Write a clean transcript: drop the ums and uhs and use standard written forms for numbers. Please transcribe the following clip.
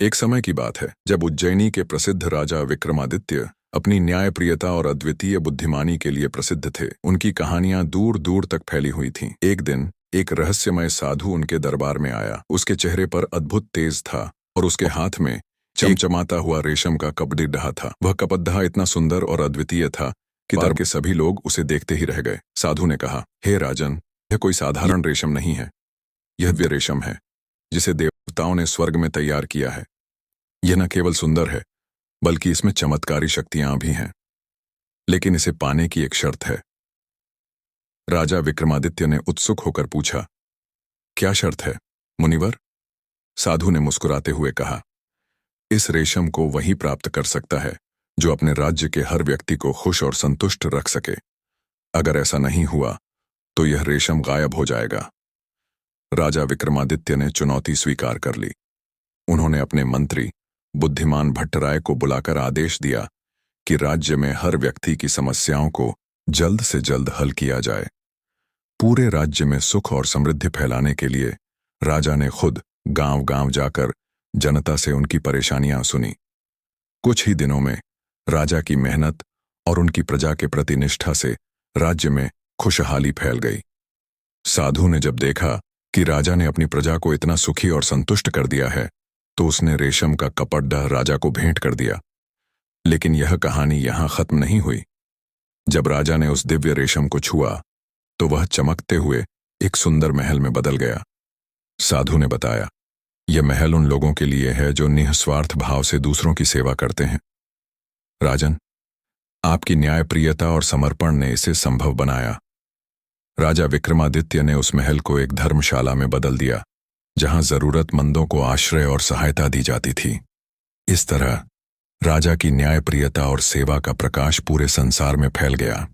एक समय की बात है जब उज्जैनी के प्रसिद्ध राजा विक्रमादित्य अपनी न्यायप्रियता और अद्वितीय बुद्धिमानी के लिए प्रसिद्ध थे। उनकी कहानियां दूर दूर तक फैली हुई थीं। एक दिन एक रहस्यमय साधु उनके दरबार में आया। उसके चेहरे पर अद्भुत तेज था और उसके हाथ में चमचमाता हुआ रेशम का कपड़िड्ढा था। वह कपड्ढा इतना सुंदर और अद्वितीय था कि दरबार के सभी लोग उसे देखते ही रह गए। साधु ने कहा, हे राजन, यह कोई साधारण रेशम नहीं है, यह दिव्य रेशम है जिसे देवताओं ने स्वर्ग में तैयार किया है। यह न केवल सुंदर है बल्कि इसमें चमत्कारी शक्तियां भी हैं, लेकिन इसे पाने की एक शर्त है। राजा विक्रमादित्य ने उत्सुक होकर पूछा, क्या शर्त है मुनिवर? साधु ने मुस्कुराते हुए कहा, इस रेशम को वही प्राप्त कर सकता है जो अपने राज्य के हर व्यक्ति को खुश और संतुष्ट रख सके। अगर ऐसा नहीं हुआ तो यह रेशम गायब हो जाएगा। राजा विक्रमादित्य ने चुनौती स्वीकार कर ली। उन्होंने अपने मंत्री बुद्धिमान भट्टराय को बुलाकर आदेश दिया कि राज्य में हर व्यक्ति की समस्याओं को जल्द से जल्द हल किया जाए। पूरे राज्य में सुख और समृद्धि फैलाने के लिए राजा ने खुद गांव-गांव जाकर जनता से उनकी परेशानियां सुनी। कुछ ही दिनों में राजा की मेहनत और उनकी प्रजा के प्रति निष्ठा से राज्य में खुशहाली फैल गई। साधु ने जब देखा कि राजा ने अपनी प्रजा को इतना सुखी और संतुष्ट कर दिया है तो उसने रेशम का कपड्ढा राजा को भेंट कर दिया। लेकिन यह कहानी यहां खत्म नहीं हुई। जब राजा ने उस दिव्य रेशम को छुआ तो वह चमकते हुए एक सुंदर महल में बदल गया। साधु ने बताया, यह महल उन लोगों के लिए है जो निस्वार्थ भाव से दूसरों की सेवा करते हैं। राजन, आपकी न्यायप्रियता और समर्पण ने इसे संभव बनाया। राजा विक्रमादित्य ने उस महल को एक धर्मशाला में बदल दिया जहां जरूरतमंदों को आश्रय और सहायता दी जाती थी। इस तरह राजा की न्यायप्रियता और सेवा का प्रकाश पूरे संसार में फैल गया।